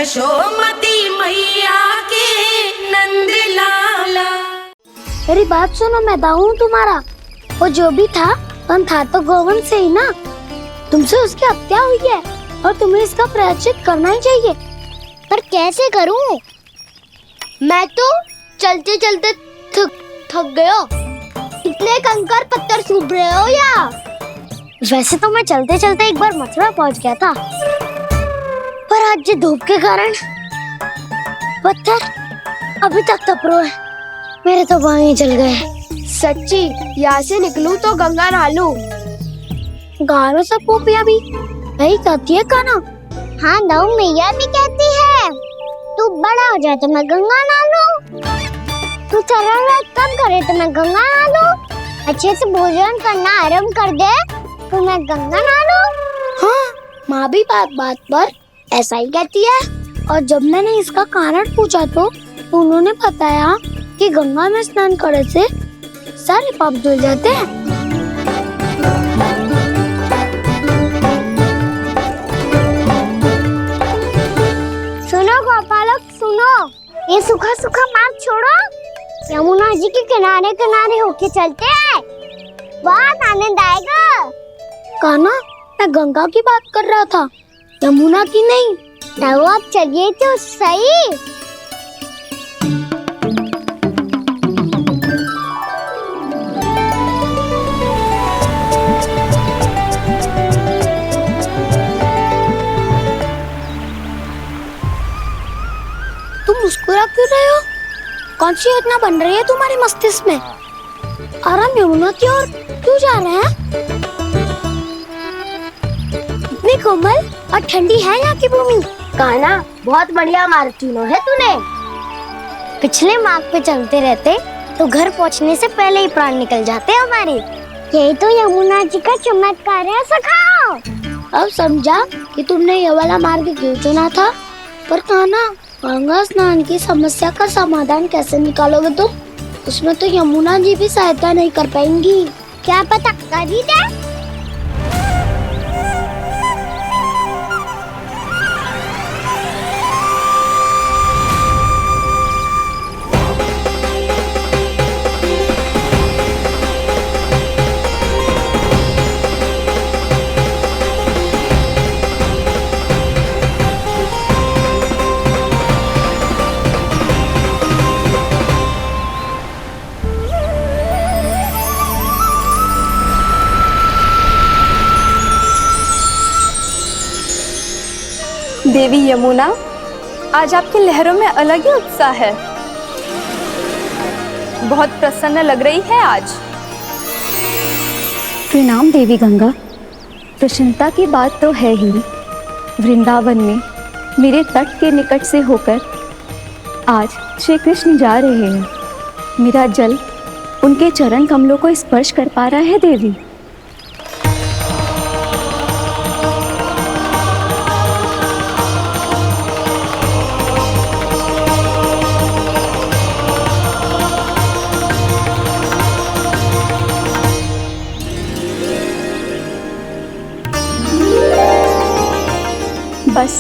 यशोमती मैया के नंद लाला। मेरी बात सुनो, मैं दाऊ हूँ तुम्हारा। वो जो भी था तो गोवंश से ही ना। तुमसे उसकी हत्या हुई है और तुम्हें इसका प्रायश्चित करना ही चाहिए। पर कैसे करूं? मैं तो चलते चलते थक गया। इतने कंकर पत्थर सूख रहे हो या? वैसे तो मैं चलते चलते एक बार मथुरा पहुंच गया था, पर आज ये धूप के कारण पत्थर अभी तक तप रहे हैं। मेरे तो बाएं जल गए। सच्ची, यहाँ से निकलूं तो गंगा नहा लूं। गारो सब पोपिया भी यही कहती है काना। हाँ दाऊ मैया भी कहती है, तू बड़ा हो जाए तो मैं गंगा नहा लूं, तू शरारत कम करे तो मैं गंगा नहा लूं, अच्छे से भोजन करना आरंभ कर दे तो मैं गंगा नहा लूं। हाँ, माँ भी बात बात पर ऐसा ही कहती है। और जब मैंने इसका कारण पूछा तो उन्होंने बताया कि गंगा में स्नान करने से सारे पाप धुल जाते हैं। सुनो गोपालक सुनो, ये सूखा सूखा मार्ग छोड़ो, यमुना जी के किनारे किनारे होके चलते हैं, बहुत आनंद आएगा। कान्हा, मैं गंगा की बात कर रहा था, यमुना की नहीं। तो आप चलिए तो सही। तुम मुस्कुरा क्यों रहे हो? कौन सी योजना बन रही है तुम्हारे मस्तिष्क में? और हम यमुना की ओर क्यों जा रहे हैं? इतनी कोमल और ठंडी है यहाँ की भूमि। कान्हा, बहुत बढ़िया मार्ग चुना है तूने। पिछले मार्ग पे चलते रहते तो घर पहुँचने से पहले ही प्राण निकल जाते हमारे। यही तो यमुना जी का चमत्कार है सखा। अब समझा कि तुमने ये वाला मार्ग क्यों चुना था। पर कान्हा, गंगा स्नान की समस्या का समाधान कैसे निकालोगे तुम? उसमें तो यमुना जी भी सहायता नहीं कर पाएंगी। क्या पता कर ही दे। देवी यमुना, आज आपकी लहरों में अलग ही उत्साह है। बहुत प्रसन्न लग रही है आज। प्रणाम देवी गंगा। प्रसन्नता की बात तो है ही। वृंदावन में मेरे तट के निकट से होकर आज श्री कृष्ण जा रहे हैं। मेरा जल उनके चरण कमलों को स्पर्श कर पा रहा है देवी। बस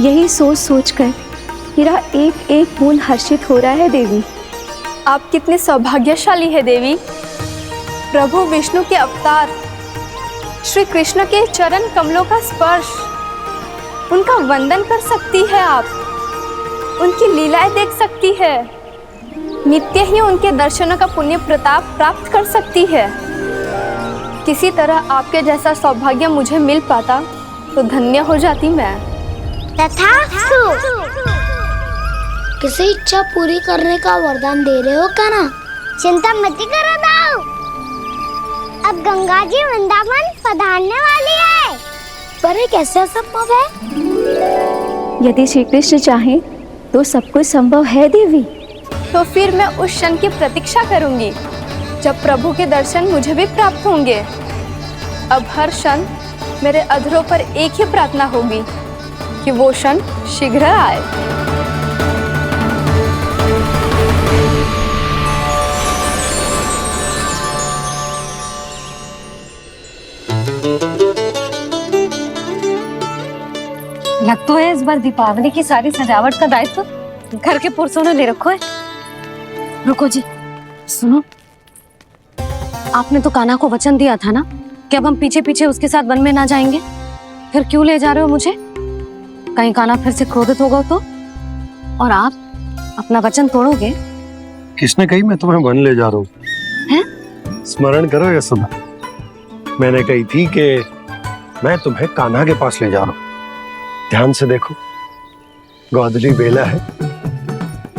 यही सोच सोचकर मेरा एक एक बूंद हर्षित हो रहा है देवी। आप कितने सौभाग्यशाली है देवी। प्रभु विष्णु के अवतार श्री कृष्ण के चरण कमलों का स्पर्श, उनका वंदन कर सकती है आप, उनकी लीलाएं देख सकती है, नित्य ही उनके दर्शनों का पुण्य प्रताप प्राप्त कर सकती है। किसी तरह आपके जैसा सौभाग्य मुझे मिल पाता तो धन्य हो जाती मैं। तथास्तु। किसी इच्छा पूरी करने का वरदान दे रहे हो कान्हा? चिंता मत करो दाऊ, अब गंगा जी वृंदावन पधारने वाली है। पर ये कैसे संभव है? यदि श्री कृष्ण चाहे तो सब कुछ संभव है देवी। तो फिर मैं उस क्षण की प्रतीक्षा करूंगी जब प्रभु के दर्शन मुझे भी प्राप्त होंगे। अब हर क्षण मेरे अधरों पर एक ही प्रार्थना होगी कि वो क्षण शीघ्र आए। लग तो है इस बार दीपावली की सारी सजावट का दायित्व घर के पुरुषों ने ले रखो है। रुको जी, सुनो, आपने तो कान्हा को वचन दिया था ना कि अब हम पीछे पीछे उसके साथ वन में ना जाएंगे, फिर क्यों ले जा रहे हो मुझे? कहीं कान्हा फिर से क्रोधित होगा तो? और आप अपना वचन तोड़ोगे? किसने कही मैं तुम्हें वन ले जा रहा हूँ? स्मरण करो यशोदा, मैंने कही थी कि मैं तुम्हें कान्हा के पास ले जा रहा हूँ। ध्यान से देखो, गोदली बेला है,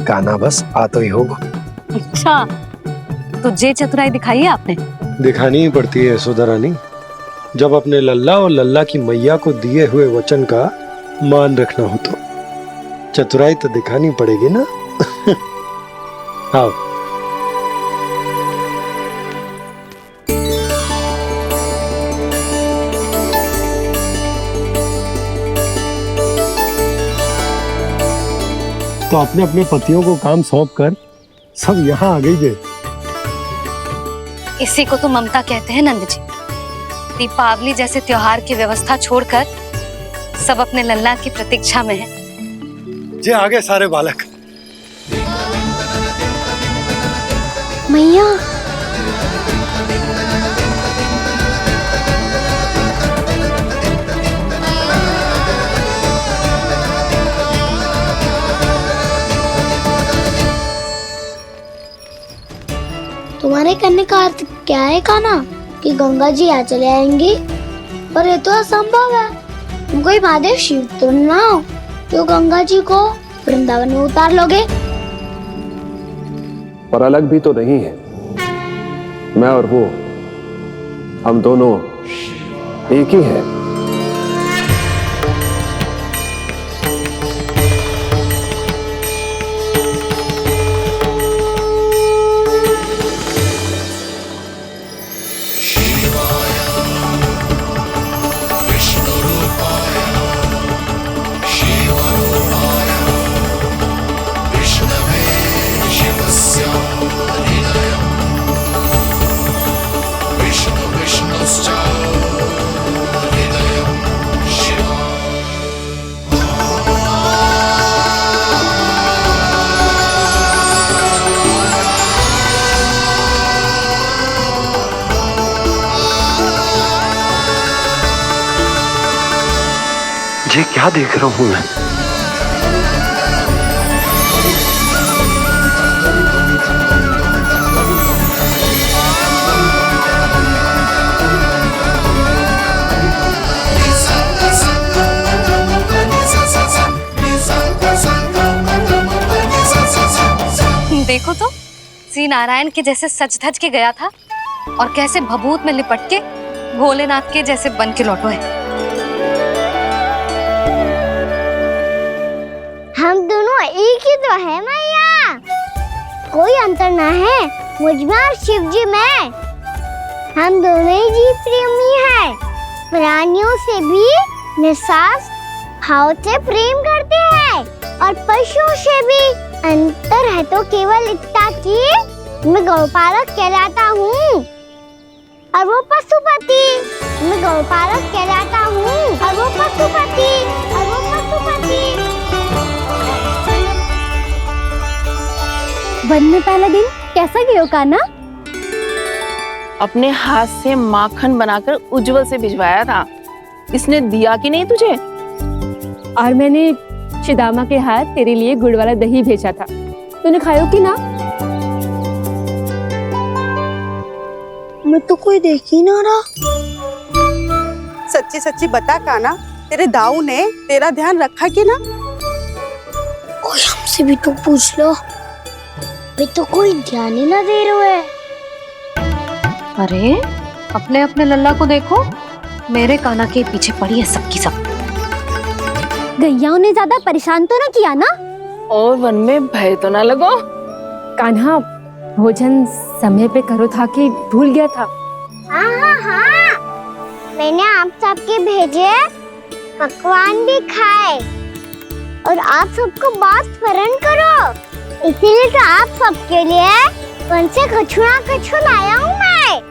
कान्हा बस आ तो ही होगा। अच्छा, तो जे चतुराई दिखाई है आपने? दिखानी ही पड़ती है यशोदा रानी, जब अपने लल्ला और लल्ला की मैया को दिए हुए वचन का मान रखना हो तो चतुराई तो दिखानी पड़ेगी ना। आओ। तो अपने अपने पतियों को काम सौंप कर सब यहाँ आ गई जे। इसी को तो ममता कहते हैं नंद जी। दीपावली जैसे त्योहार की व्यवस्था छोड़कर सब अपने लल्ला की प्रतीक्षा में हैं। जे आ गए सारे बालक। मैया, तुम्हारे कहने का अर्थ क्या है कान्हा? कि गंगा जी यहाँ चले आएंगी? पर ये तो असंभव है। तुम कोई महादेव शिव तो ना हो तो गंगा जी को वृंदावन में उतार लोगे? पर अलग भी तो नहीं है। मैं और वो, हम दोनों एक ही हैं। ये क्या देख रहा हूं मैं? देखो तो, श्री नारायण के जैसे सज धज के गया था और कैसे भभूत में लिपट के भोलेनाथ के जैसे बन के लौटो है। हम दोनों एक ही तो है मैया, कोई अंतर ना है मुझ में और शिव जी में। हम दोनों ही जीव प्रेमी हैं, प्राणियों से भी निस्वार्थ भाव से प्रेम करते हैं और पशुओं से भी। अंतर है तो केवल इतना कि मैं गौपालक कहलाता हूँ और वो पशुपति। मैं गौपालक कहलाता हूँ और वो पशुपति। वन में पहला दिन कैसा गया कान्हा? अपने हाथ से माखन बनाकर उज्जवल से भिजवाया था। इसने दिया कि नहीं तुझे? और मैंने शिदामा के हाथ तेरे लिए गुड़ वाला दही भेजा था, तूने खायो कि ना? मैं तो कोई देख ही ना रहा। सच्ची सच्ची बता कान्हा, तेरे दाऊ ने तेरा ध्यान रखा कि ना? कोई हमसे भी तो पूछ लो, वे तो कोई ध्यान ही ना दे रहे हैं। अरे अपने अपने लल्ला को देखो, मेरे कान्हा के पीछे पड़ी है सबकी सब। गैयाओं ने ज्यादा परेशान तो ना किया ना? और वन में भय तो ना लगो? कान्हा भोजन समय पे करो था कि भूल गया था? हाँ, मैंने आप सबके भेजे पकवान भी खाए और आप सबको बात स्मरण करो, इसीलिए तो आप सबके लिए वन से कछु ना कछु लाया हूँ मैं।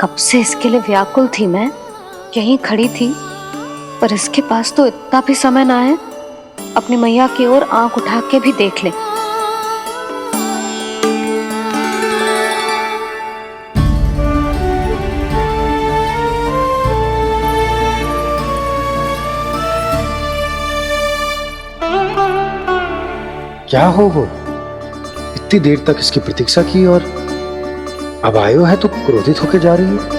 कब से इसके लिए व्याकुल थी मैं, यहीं खड़ी थी, पर इसके पास तो इतना भी समय ना है अपनी मैया की ओर आंख उठा के भी देख ले। क्या हो वो? इतनी देर तक इसकी प्रतीक्षा की और अब आयो है तो क्रोधित होकर जा रही है।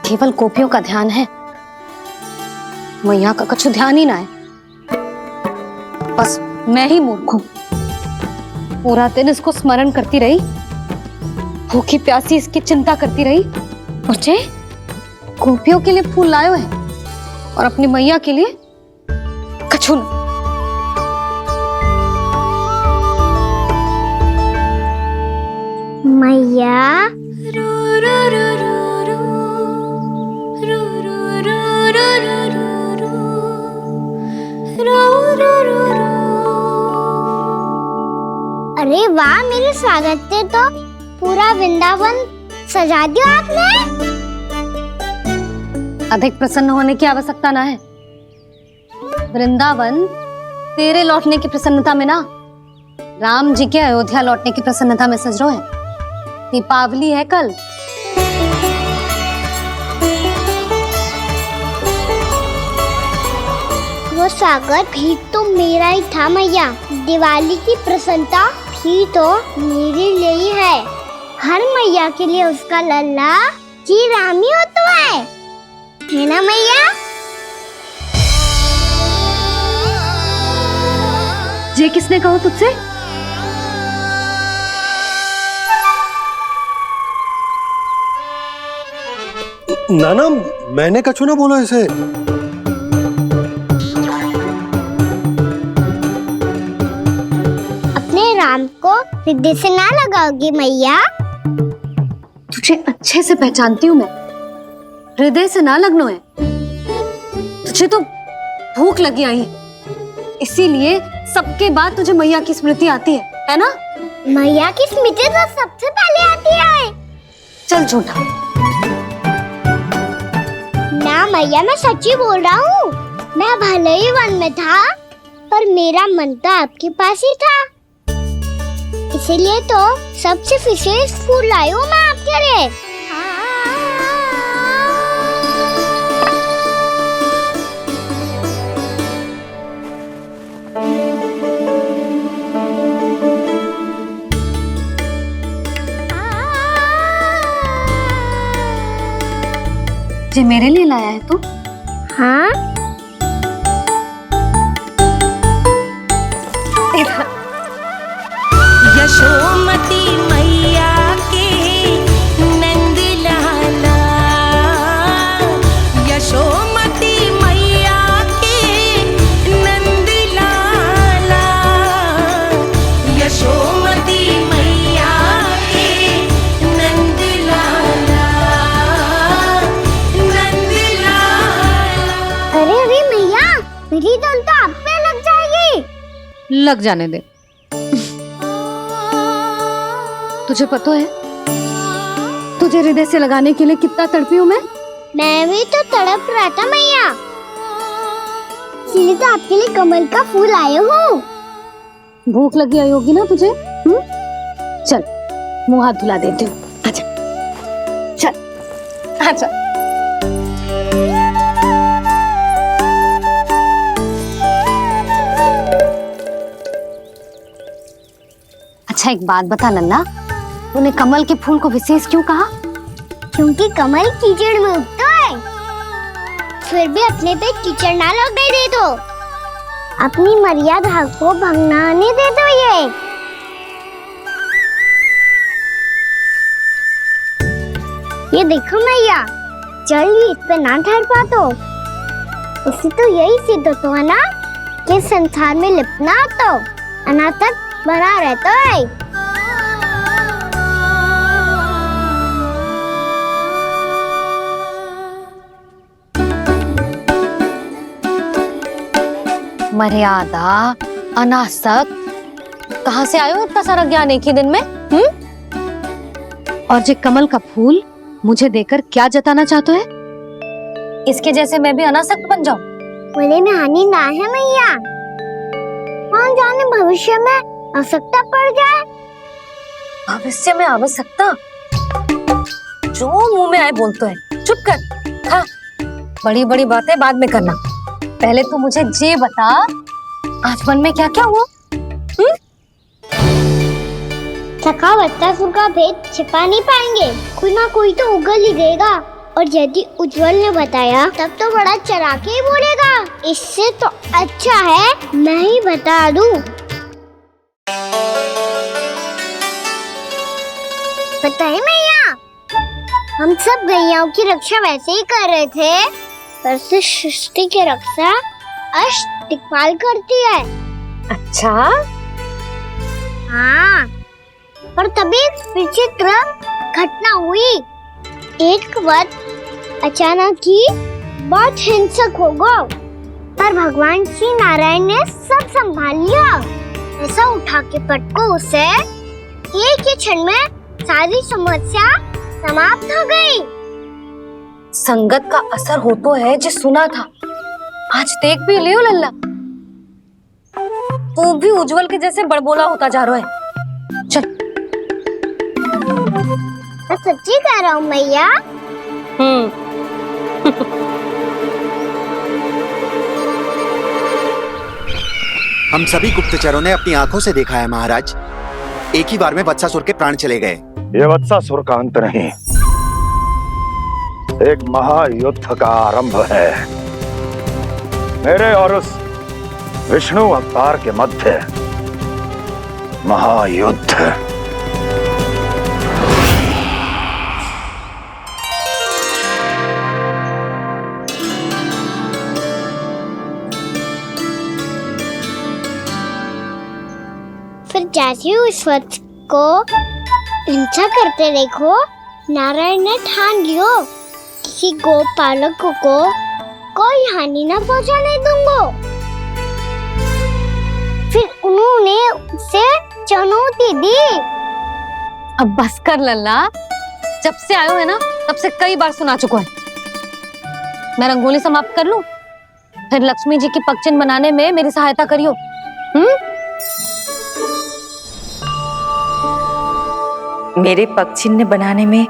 केवल गोपियों का ध्यान है, मैया का कुछ ध्यान ही ना है। बस मैं ही मूर्ख हूं, पूरा दिन इसको स्मरण करती रही, भूखी प्यासी इसकी चिंता करती रही, और जे गोपियों के लिए फूल लायो है और अपनी मैया के लिए कछु न। मैया अरे वाह, मेरे स्वागत से तो पूरा वृंदावन सजा दिया आपने। अधिक प्रसन्न होने की आवश्यकता ना है। वृंदावन तेरे लौटने की प्रसन्नता में ना, राम जी के अयोध्या लौटने की प्रसन्नता में सज रहे हैं। दीपावली है कल। वो स्वागत भी तो मेरा ही था मैया। दिवाली की प्रसन्नता भी तो मेरे लिए ही है। हर मैया के लिए उसका लल्ला जी राम ही होता है ना मैया? ये किसने कहा तुझसे? नाना, मैंने कछु ना बोला इसे। अपने राम को हृदय से ना लगाओगी मैया? तुझे अच्छे से पहचानती हूँ मैं, हृदय से ना लगनो है। तुझे तो भूख लगी आई है, इसीलिए सबके बाद तुझे मैया की स्मृति आती है ना? मैया की स्मृति तो सबसे पहले आती है। चल झूठा। ना मैया, मैं सच्ची बोल रहा हूँ। मैं भले ही वन में था, पर मेरा मन तो आपके पास ही था। इसीलिए तो सबसे विशेष फूल लाई हूँ मैं आपके लिए। ये मेरे लिए लाया है तू? हाँ, यशोमती मैया के नंद लाला, यशोमती मैया के नंद लाला, यशोमती मैया के नंद लाला, नंद लाला। अरे अरे मैया, मेरी धुन तो आप पे लग जाएगी। लग जाने दे। तुझे पता है तुझे हृदय से लगाने के लिए कितना तड़पी हूँ मैं भी तो तड़प रहा था मैया, इसलिए तो आपके लिए कमल का फूल आया हूँ। भूख लगी आई होगी ना तुझे? चल मुंह हाथ धुला देती हूँ। आजा, चल आजा। अच्छा एक बात बता नन्ना, तूने कमल के फूल को विशेष क्यों कहा? क्योंकि कमल कीचड़ में उगता है, फिर भी अपने पे कीचड़ ना लगने दे दो। अपनी मर्यादा को भंग ना आने दे दो। ये देखो मैया, जल भी इस पे ना ठहर पा तो उससे तो यही सिद्ध होता है ना कि संसार में लिपना तो अनाथ तक बना रहता है। मर्यादा अनासक, कहाँ से आयो इतना सारा ज्ञान एक ही दिन में? और जे कमल का फूल मुझे देकर क्या जताना चाहते है? इसके जैसे मैं भी अनासक्त बन जाऊं? बोले में हानि ना है मैया, कौन जाने भविष्य में आवश्यकता पड़ जाए। भविष्य में आवश्यकता? जो मुंह में आए बोलते है, चुप कर। हाँ, बड़ी बड़ी बातें बाद में करना, पहले तू मुझे ये बता आज मन में क्या क्या हुआ? सखा बत्तासुर का भेद छिपा नहीं पाएंगे, कोई ना कोई तो उगल ही गएगा। और यदि उज्जवल ने बताया तब तो बड़ा चढ़ा के ही बोलेगा, इससे तो अच्छा है मैं ही बता दूं। पता है मैया, हम सब गैयाओं की रक्षा वैसे ही कर रहे थे, पर से सृष्टि की रक्षा अष्ट दिक्पाल करती है। अच्छा? हाँ, पर तभी विचित्र घटना हुई। एक वक्त अचानक ही बहुत हिंसक हो गया, पर भगवान श्री नारायण ने सब संभाल लिया। ऐसा उठा के पटको उसे, एक ही क्षण में सारी समस्या समाप्त हो गई। संगत का असर हो तो है, जो सुना था आज देख भी लियो लल्ला, तू भी उज्जवल के जैसे बड़बोला होता जा रहा है। चल। मैं सच्ची कह रहा हूँ मैया। हम सभी गुप्तचरों ने अपनी आंखों से देखा है महाराज, एक ही बार में वत्सासुर के प्राण चले गए। ये वत्सासुर का अंत नहीं, एक महायुद्ध का आरंभ है। मेरे और उस विष्णु अवतार के मध्य महायुद्ध। फिर जैसे ही उस वक्त को हिंसा करते देखो, नारायण ने ठान लियो किसी गोपालक को कोई हानि न पहुंचाने दूंगा। फिर उन्होंने उसे चुनौती दी। अब बस कर लल्ला, जब से आयो है ना तब से कई बार सुना चुका है। मैं रंगोली समाप्त कर लूं, फिर लक्ष्मी जी की पगचिन बनाने में मेरी सहायता करियो। मेरे पगचिन्ह बनाने में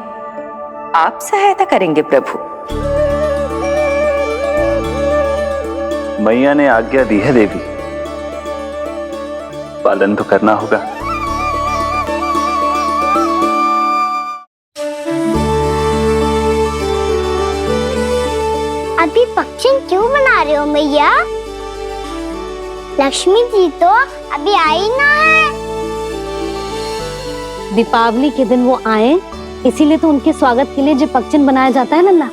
आप सहायता करेंगे प्रभु? मैया ने आज्ञा दी है देवी, पालन तो करना होगा। अभी पगचिन क्यों बना रहे हो मैया? लक्ष्मी जी तो अभी आई ना है। दीपावली के दिन वो आए, इसीलिए तो उनके स्वागत के लिए जो पगचिन बनाया जाता है लल्ला।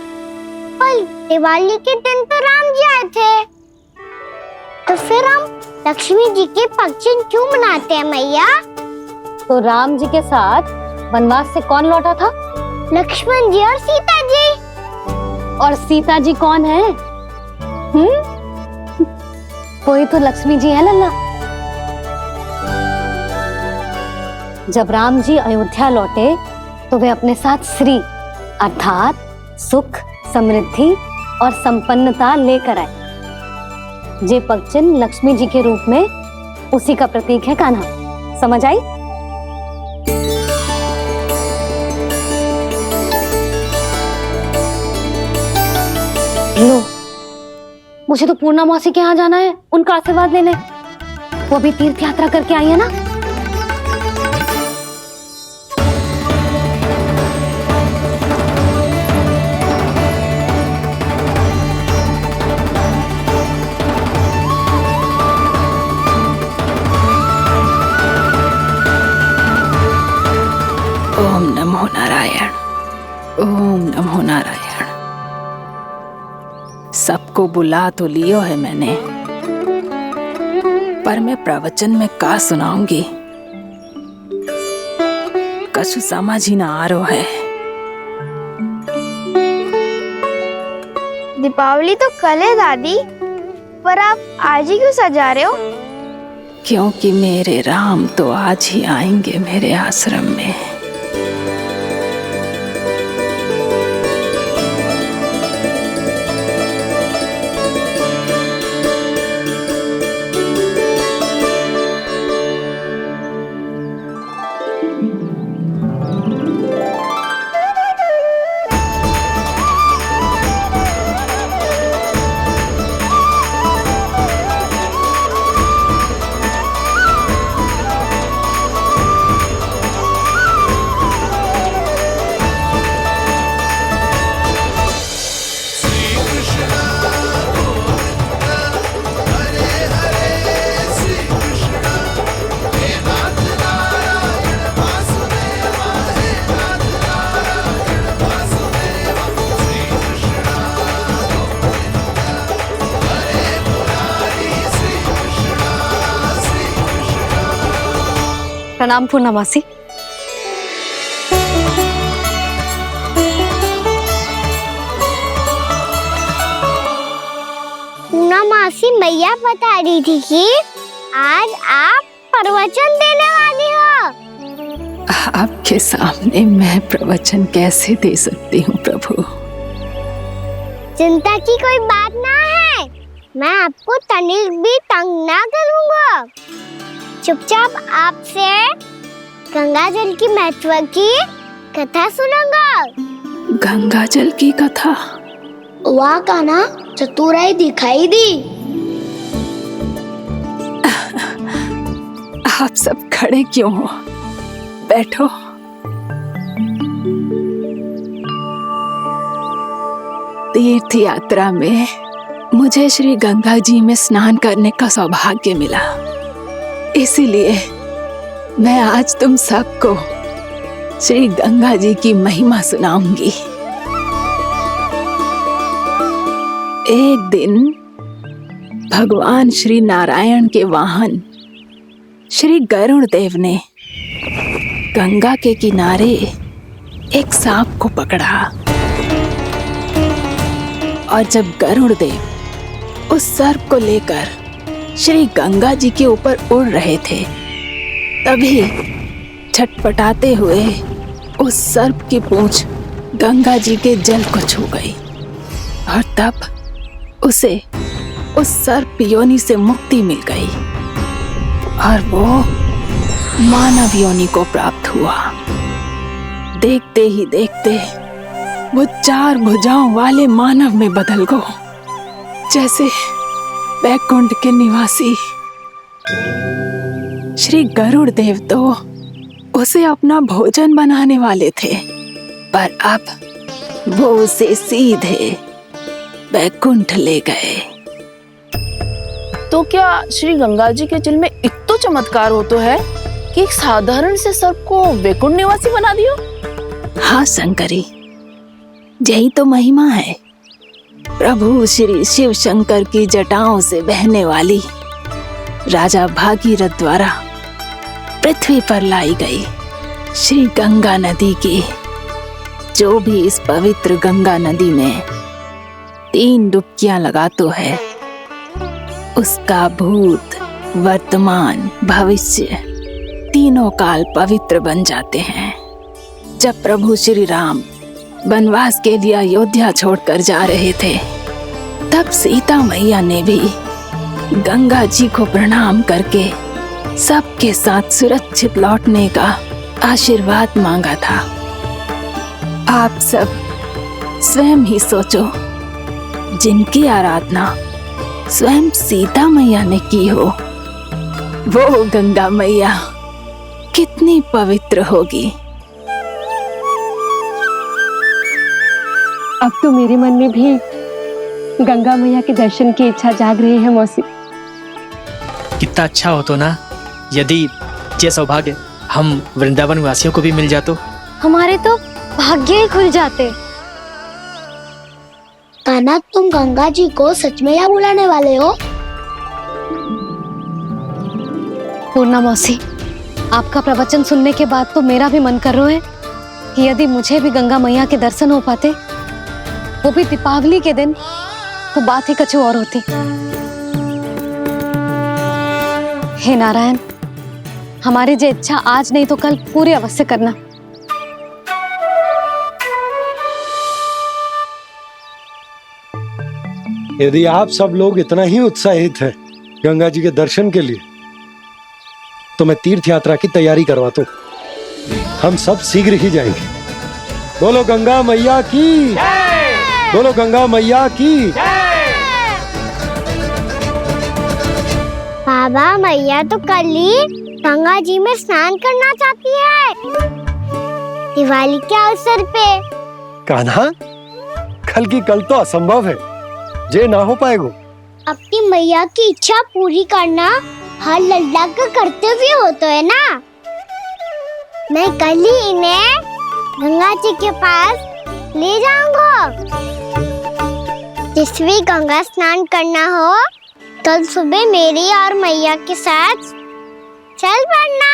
पर दिवाली के दिन तो राम जी आए थे, तो फिर हम लक्ष्मी जी के पगचिन क्यों मनाते हैं मैया? तो राम जी के साथ वनवास से कौन लौटा था? लक्ष्मण जी और सीता जी। और सीता जी कौन है? कोई तो लक्ष्मी जी है लल्ला। जब राम जी अयोध्या लौटे तो वे अपने साथ श्री अर्थात सुख, समृद्धि और संपन्नता लेकर आए। जे पगचिन लक्ष्मी जी के रूप में उसी का प्रतीक है कान्हा। समझ आई? लो, मुझे तो पूर्णा मौसी के यहाँ जाना है, उनका आशीर्वाद लेने। वो अभी तीर्थ यात्रा करके आई है ना। ओम नमो नारायण, ओम नमो नारायण। सबको बुला तो लियो है मैंने, पर मैं प्रवचन में का सुनाऊंगी, कछु समझ ही ना आ रहा है। दीपावली तो कल है दादी, पर आप आज ही क्यों सजा रहे हो? क्योंकि मेरे राम तो आज ही आएंगे मेरे आश्रम में। प्रणाम पूर्णमासी। पूर्णमासी मैया बता रही थी कि आज आप प्रवचन देने वाली हो। आपके सामने मैं प्रवचन कैसे दे सकती हूँ प्रभु? चिंता की कोई बात ना है, मैं आपको तनिक भी तंग ना करूँगा। चुपचाप आपसे गंगा जल की महत्व की कथा सुनूंगा। गंगा जल की कथा? वाह कान्हा, चतुराई दिखाई दी। आप सब खड़े क्यों हो? बैठो। तीर्थ यात्रा में मुझे श्री गंगा जी में स्नान करने का सौभाग्य मिला, इसीलिए मैं आज तुम सबको श्री गंगा जी की महिमा सुनाऊंगी। एक दिन भगवान श्री नारायण के वाहन श्री गरुड़ देव ने गंगा के किनारे एक सांप को पकड़ा, और जब गरुड़ देव उस सर्प को लेकर श्री गंगा जी के ऊपर उड़ रहे थे, तभी छटपटाते हुए उस सर्प की पूंछ गंगा जी के जल को छू गई, और तब उसे उस सर्प योनि से मुक्ति मिल गई और वो मानव योनि को प्राप्त हुआ। देखते ही देखते वो 4 भुजाओं वाले मानव में बदल गया, जैसे बैकुंठ के निवासी। श्री गरुड़ देव तो उसे अपना भोजन बनाने वाले थे, पर अब वो उसे सीधे बैकुंठ ले गए। तो क्या श्री गंगा जी के जल में इतना चमत्कार हो तो है कि एक साधारण से सर्प को वैकुंठ निवासी बना दियो? हाँ शंकरी, यही तो महिमा है। प्रभु श्री शिव शंकर की जटाओं से बहने वाली राजा भागीरथ द्वारा पृथ्वी पर लाई गई श्री गंगा नदी की, जो भी इस पवित्र गंगा नदी में 3 डुबकियां लगातो है, उसका भूत, वर्तमान, भविष्य तीनों काल पवित्र बन जाते हैं। जब प्रभु श्री राम वनवास के लिए अयोध्या छोड़कर जा रहे थे, तब सीता मैया ने भी गंगा जी को प्रणाम करके सबके साथ सुरक्षित लौटने का आशीर्वाद मांगा था। आप सब स्वयं ही सोचो, जिनकी आराधना स्वयं सीता मैया ने की हो, वो गंगा मैया कितनी पवित्र होगी। अब तो मेरे मन में भी गंगा मैया के दर्शन की इच्छा जाग रही है मौसी। कितना अच्छा हो तो ना यदि ये सौभाग्य हम वृंदावन वासियों को भी मिल जातो। हमारे तो भाग्य ही खुल जाते। कान्हा, तुम गंगा जी को सच में यहाँ बुलाने वाले हो? पूर्णा मौसी, आपका प्रवचन सुनने के बाद तो मेरा भी मन कर रहा है कि यदि मुझे भी गंगा मैया के दर्शन हो पाते, वो भी दीपावली के दिन, तो बात ही कुछ और होती। हे नारायण, हमारी जो इच्छा आज नहीं तो कल पूरी अवश्य करना। यदि आप सब लोग इतना ही उत्साहित हैं गंगा जी के दर्शन के लिए, तो मैं तीर्थ यात्रा की तैयारी करवाता हूँ। हम सब शीघ्र ही जाएंगे। बोलो गंगा मैया की, बोलो गंगा मैया की। बाबा, मैया तो कल ही गंगा जी में स्नान करना चाहती है, दिवाली के अवसर पे। कान्हा, कल की कल तो असंभव है, जे ना हो पाएगा। अपनी मैया की इच्छा पूरी करना हर लल्ला का कर्तव्य होता है ना। मैं कल ही इन्हें गंगा जी के पास ले जाऊंगा। जिस भी गंगा स्नान करना हो, कल सुबह मेरी और मैया के साथ चल पड़ना।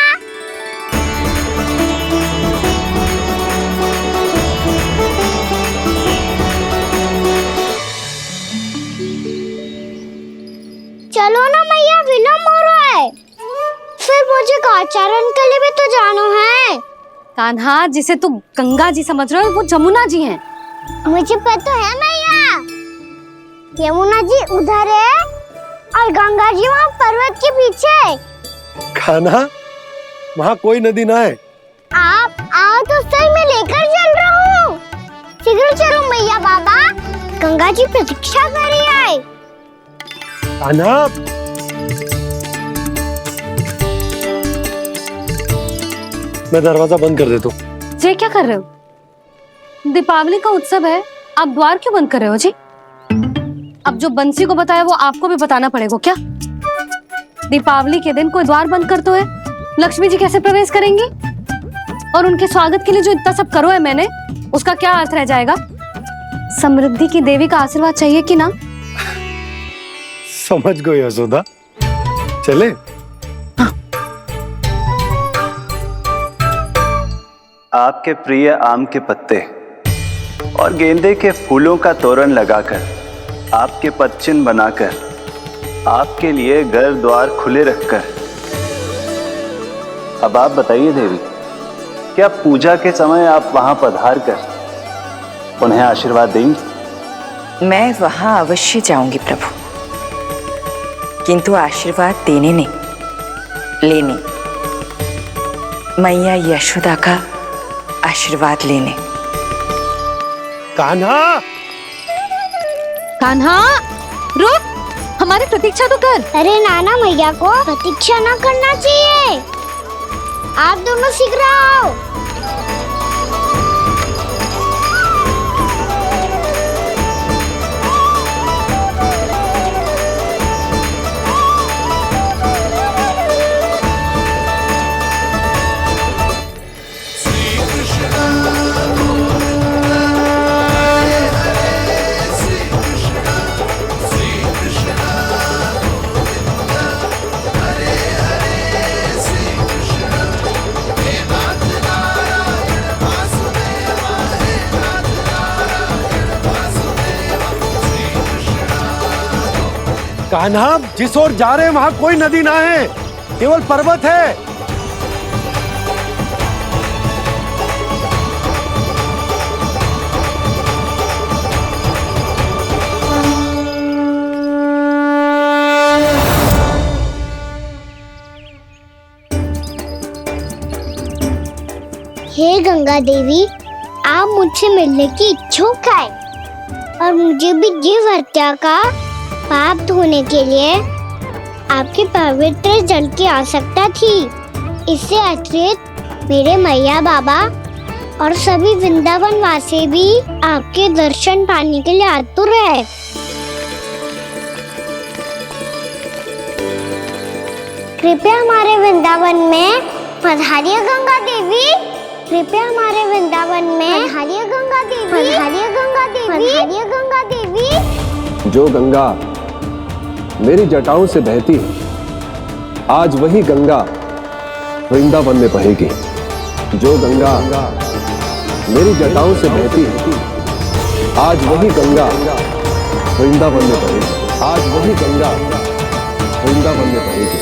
चलो ना मैया, विलम्ब हो रहा है। फिर मुझे आचरण के लिए भी तो जाना है। कान्हा, जिसे तू गंगा जी समझ रहे हो वो जमुना जी हैं। मुझे पता है मैया, यमुना जी उधर है और गंगा जी वहाँ पर्वत के पीछे। कान्हा, वहाँ कोई नदी ना है। आप आओ तो सही, मैं लेकर चल रहा हूँ। शीघ्र चलो मैया बाबा, गंगा जी प्रतीक्षा कर रही है। कान्हा, मैं दरवाजा बंद कर देता हूँ। जी क्या कर रहे हो? दीपावली का उत्सव है, आप द्वार क्यों बंद कर रहे हो जी? अब जो बंसी को बताया वो आपको भी बताना पड़ेगा क्या? दीपावली के दिन कोई द्वार बंद करते हुए लक्ष्मी जी कैसे प्रवेश करेंगी? और उनके स्वागत के लिए जो इतना सब करो है मैंने, उसका क्या अर्थ रह जाएगा? समृद्धि की देवी का आशीर्वाद चाहिए कि ना? समझ गई यशोदा, चले। आपके प्रिय आम के पत्ते और गेंदे के फूलों का तोरण लगाकर, आपके पदचिन्ह बनाकर, आपके लिए घर द्वार खुले रखकर, अब आप बताइए देवी, क्या पूजा के समय आप वहां पधार कर उन्हें आशीर्वाद देंगी? मैं वहां अवश्य जाऊंगी प्रभु, किंतु आशीर्वाद देने नहीं, लेने, मैया यशोदा का आशीर्वाद लेने। कान्हा, कान्हा रुक, हमारी प्रतीक्षा तो कर। अरे नाना, मैया को प्रतीक्षा ना करना चाहिए। आप दोनों शीघ्र आओ। कान्हा, जिस ओर जा रहे हैं वहां कोई नदी ना है, केवल पर्वत है। हे गंगा देवी, आप मुझसे मिलने की इच्छुक है और मुझे भी जीव हत्या का पाप धोने के लिए आपके पवित्र जल की आवश्यकता थी। इससे अतिरिक्त मेरे मैया बाबा और सभी वृंदावन वासी भी आपके दर्शन पाने के लिए आतुर है। कृपया हमारे वृंदावन में पधारिए गंगा देवी, कृपया हमारे वृंदावन में पधारिए गंगा देवी, पधारिए गंगा देवी, पधारिए गंगा देवी। जो गंगा मेरी जटाओं से बहती है, आज वही गंगा वृंदावन में बहेगी। जो गंगा मेरी जटाओं से बहती है, आज वही गंगा वृंदावन में बहेगी। आज वही गंगा वृंदावन में बहेगी।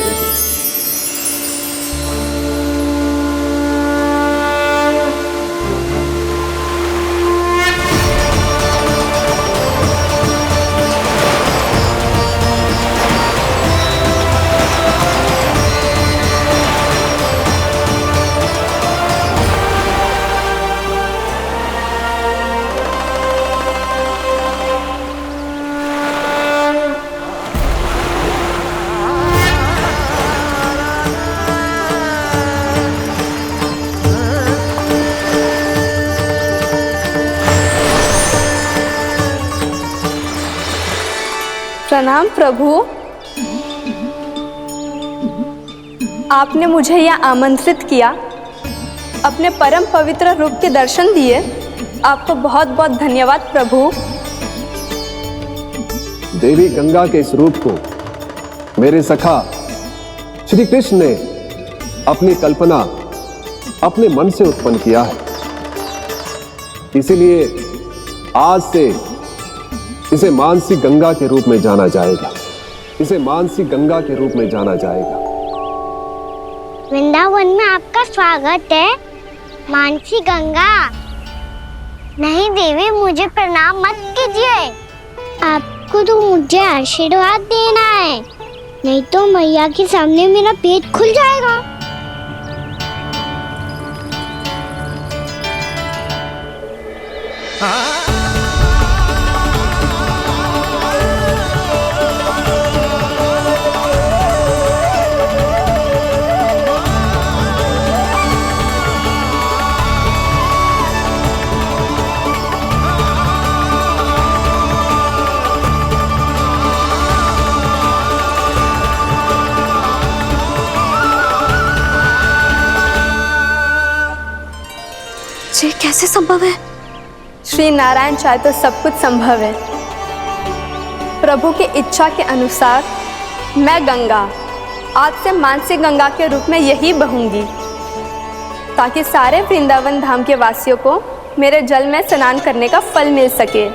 प्रणाम प्रभु। आपने मुझे यह आमंत्रित किया, अपने परम पवित्र रूप के दर्शन दिए। आपको बहुत बहुत धन्यवाद प्रभु। देवी गंगा के इस रूप को मेरे सखा श्री कृष्ण ने अपनी कल्पना अपने मन से उत्पन्न किया है, इसीलिए आज से इसे मानसी गंगा के रूप में जाना जाएगा। इसे मानसी गंगा के रूप में जाना जाएगा। वृंदावन में आपका स्वागत है मानसी गंगा। नहीं देवी, मुझे प्रणाम मत कीजिए। आपको तो मुझे आशीर्वाद देना है, नहीं तो मैया के सामने मेरा पेट खुल जाएगा। ये कैसे संभव है? श्री नारायण चाहे तो सब कुछ संभव है। प्रभु की इच्छा के अनुसार मैं गंगा आज से मानसी गंगा के रूप में यही बहूंगी, ताकि सारे वृंदावन धाम के वासियों को मेरे जल में स्नान करने का फल मिल सके।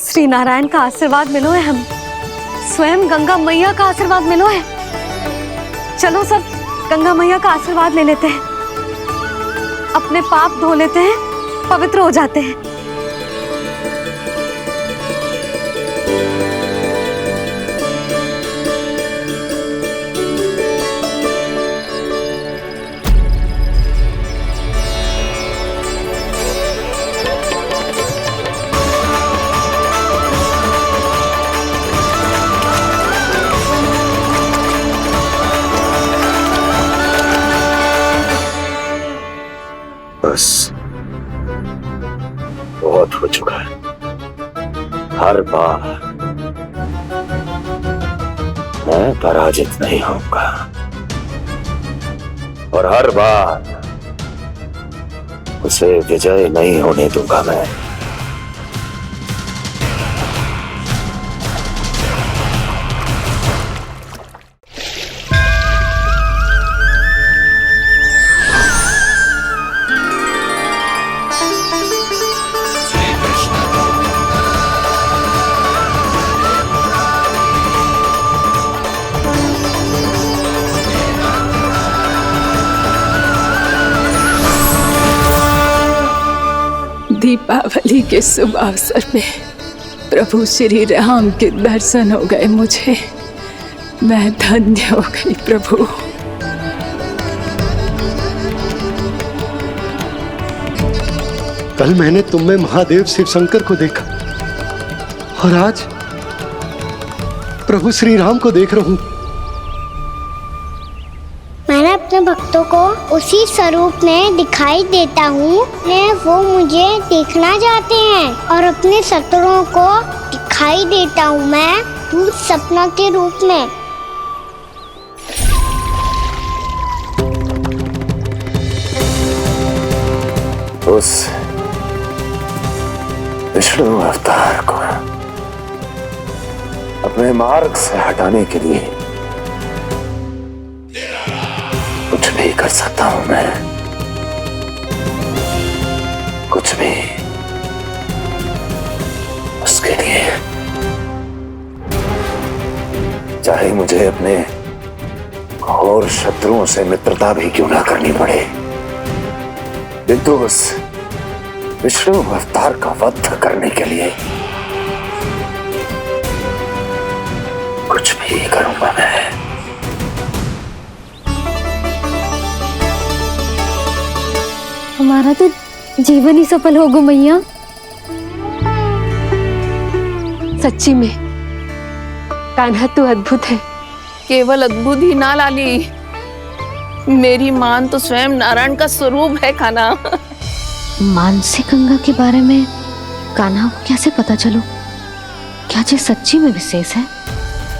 श्री नारायण का आशीर्वाद मिलो है, हम स्वयं गंगा मैया का आशीर्वाद मिलो है। चलो सब गंगा मैया का आशीर्वाद ले लेते हैं, अपने पाप धो लेते हैं, पवित्र हो जाते हैं। बस बहुत हो चुका है। हर बार मैं पराजित नहीं होऊंगा और हर बार उसे विजय नहीं होने दूंगा मैं। दीपावली के शुभ अवसर में प्रभु श्री राम के दर्शन हो गए मुझे। मैं धन्य हो गई प्रभु। कल मैंने तुम में महादेव शिव शंकर को देखा और आज प्रभु श्री राम को देख रहा हूं। मैंने अपने भक्तों को उसी स्वरूप में दिखाई देता हूँ, वो मुझे देखना चाहते हैं और अपने शत्रुओं को दिखाई देता हूँ मैं भूत सपना के रूप में। उस विष्णु अवतार को अपने मार्ग से हटाने के लिए कुछ भी कर सकता हूं मैं, कुछ भी। उसके लिए चाहे मुझे अपने घोर शत्रुओं से मित्रता भी क्यों ना करनी पड़े, किंतु उस विष्णु अवतार का वध करने के लिए कुछ भी करूंगा मैं। हमारा तो जीवन ही सफल होगा मैया। सच्ची में कान्हा तू अद्भुत है। केवल अद्भुत ही ना लाली, मेरी मान तो स्वयं नारायण का स्वरूप है कान्हा। मानसी गंगा के बारे में कान्हा को कैसे पता चलो? क्या ये सच्ची में विशेष है,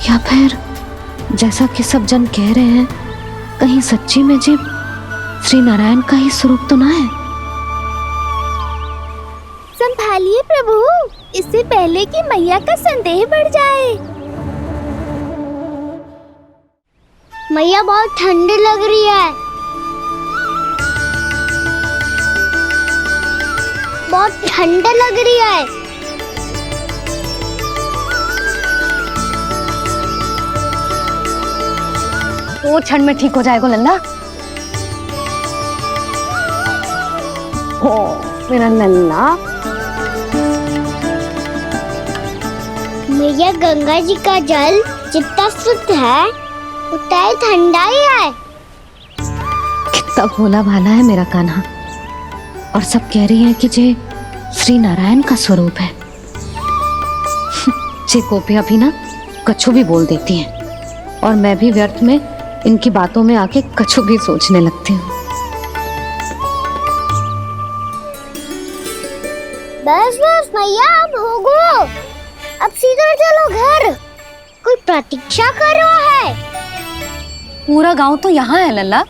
या फिर जैसा कि सब जन कह रहे हैं, कहीं सच्ची में जी श्री नारायण का ही स्वरूप तो ना है? संभालिए प्रभु, इससे पहले कि मैया का संदेह बढ़ जाए। मैया बहुत ठंडी लग रही है, बहुत ठंडा लग रही है। वो क्षण में ठीक हो जाएगा लल्ला। ओ मेरा लल्ला। मैया गंगा जी का जल जितना शुद्ध है उतना ही ठंडा ही है। कितना भोला भाला है मेरा कान्हा, और सब कह रही हैं कि ये श्री नारायण का स्वरूप है। ये गोपियां भी ना कछु भी बोल देती हैं, और मैं भी व्यर्थ में इनकी बातों में आके कछु भी सोचने लगती हूँ। बस बस मैया, अब हो गो, अब सीधा चलो घर। कोई प्रतीक्षा कर रहा है। पूरा गांव तो यहाँ है लल्ला,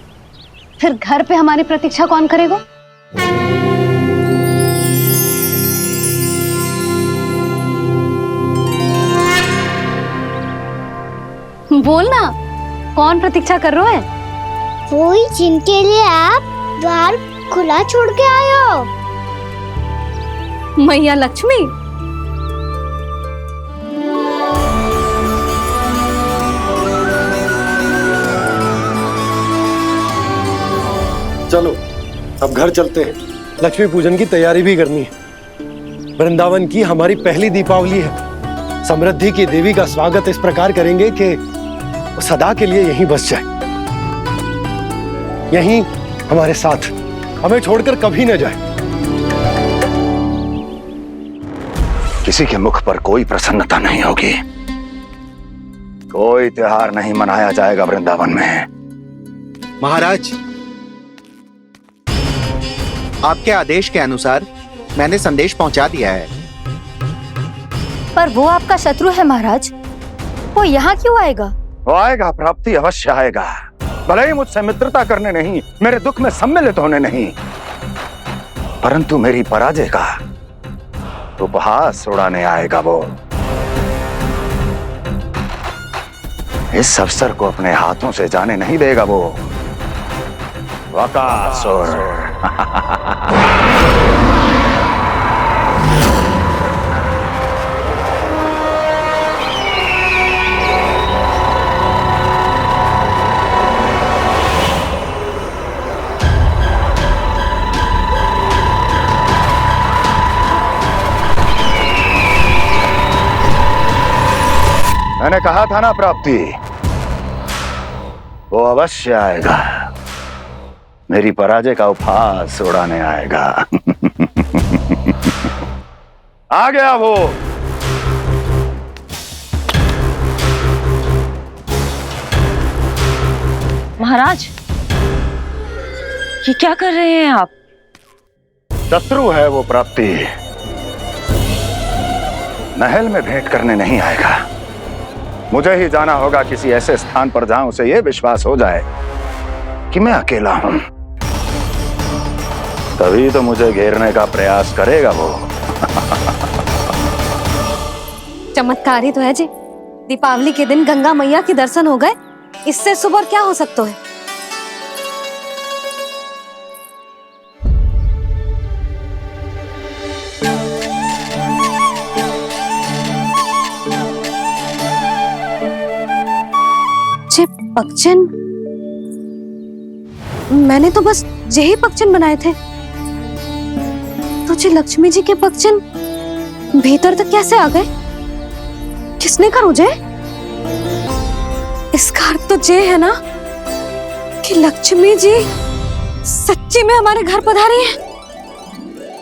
फिर घर पे हमारी प्रतीक्षा कौन करेगा? बोल ना, कौन प्रतीक्षा कर रहे हैं? वही जिनके लिए आप द्वार खुला छोड़ के आए हो। मैया लक्ष्मी। चलो अब घर चलते हैं, लक्ष्मी पूजन की तैयारी भी करनी है। वृंदावन की हमारी पहली दीपावली है। समृद्धि की देवी का स्वागत इस प्रकार करेंगे कि वो सदा के लिए यहीं बस जाए, यहीं हमारे साथ, हमें छोड़कर कभी न जाए। किसी के मुख पर कोई प्रसन्नता नहीं होगी, कोई त्योहार नहीं मनाया जाएगा वृंदावन में। महाराज, आपके आदेश के अनुसार मैंने संदेश पहुंचा दिया है। पर वो आपका शत्रु है महाराज, वो यहाँ क्यों आएगा? वो आएगा, प्राप्ति अवश्य आएगा। भले ही मुझसे मित्रता करने नहीं, मेरे दुख में सम्मिलित होने नहीं, परंतु मेरी पराजय का उपहास उड़ाने आएगा वो। इस अवसर को अपने हाथों से जाने नहीं देगा वो। वकासुर। मैंने कहा था ना प्राप्ति, वो अवश्य आएगा, मेरी पराजय का उपहास उड़ाने आएगा। आ गया वो। महाराज, ये क्या कर रहे हैं आप? शत्रु है वो प्राप्ति, महल में भेंट करने नहीं आएगा। मुझे ही जाना होगा किसी ऐसे स्थान पर जहां उसे यह विश्वास हो जाए कि मैं अकेला हूं, तभी तो मुझे घेरने का प्रयास करेगा वो। चमत्कारी तो है जी, दीपावली के दिन गंगा मैया के दर्शन हो गए, इससे शुभ और क्या हो सकता है? पक्षन, मैंने तो बस यही पक्षन बनाए थे, तो जी लक्ष्मी जी के पक्षन भीतर तक कैसे आ गए? किसने कर मुझे? इसका अर्थ तो ये है ना कि लक्ष्मी जी सच्ची में हमारे घर पधारी हैं।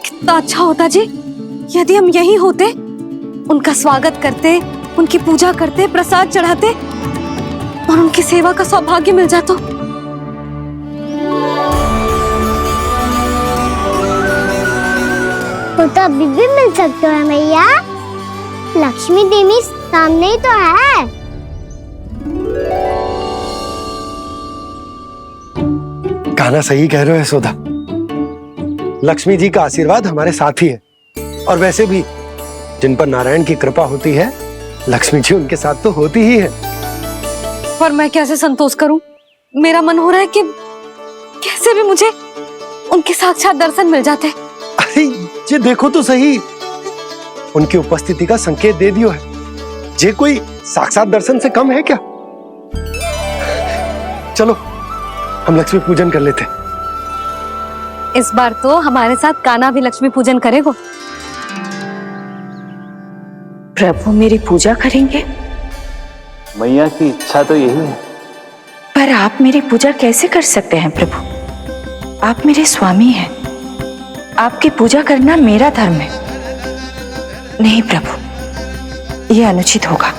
कितना अच्छा होता जी यदि हम यहीं होते, उनका स्वागत करते, उनकी पूजा करते, प्रसाद चढ़ाते और उनकी सेवा का सौभाग्य मिल जाए तो। वो तो अभी भी मिल सकते हैं मैया, लक्ष्मी देवी सामने ही तो है। कान्हा सही कह रहे हो यशोदा, लक्ष्मी जी का आशीर्वाद हमारे साथ ही है। और वैसे भी जिन पर नारायण की कृपा होती है, लक्ष्मी जी उनके साथ तो होती ही है। पर मैं कैसे संतोष करूं? मेरा मन हो रहा है कि कैसे भी मुझे उनके साक्षात दर्शन मिल जाते। अरे ये देखो तो सही, उनकी उपस्थिति का संकेत दे दियो है। ये कोई साक्षात दर्शन से कम है क्या? चलो हम लक्ष्मी पूजन कर लेते। इस बार तो हमारे साथ कान्हा भी लक्ष्मी पूजन करेगा। प्रभु मेरी पूजा करेंगे? मैया की इच्छा तो यही है। पर आप मेरी पूजा कैसे कर सकते हैं प्रभु? आप मेरे स्वामी हैं, आपकी पूजा करना मेरा धर्म है। नहीं प्रभु, यह अनुचित होगा।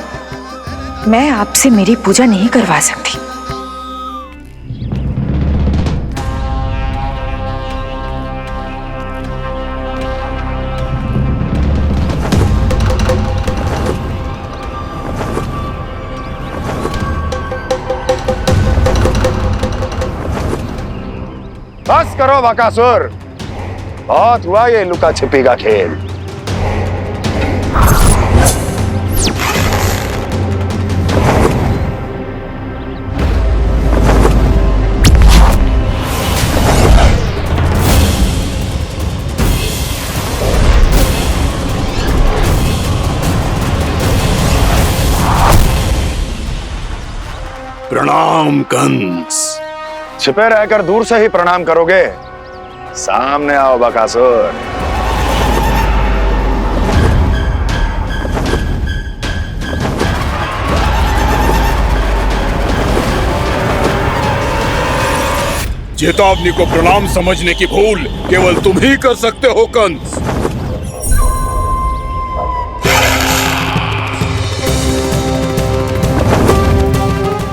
मैं आपसे मेरी पूजा नहीं करवा सकती। बस करो बकासुर, बहुत हुआ ये लुका छिपी का खेल। प्रणाम कंस। छिपे रहकर दूर से ही प्रणाम करोगे? सामने आओ बकासुर। चेतावनी को प्रणाम समझने की भूल केवल तुम ही कर सकते हो कंस।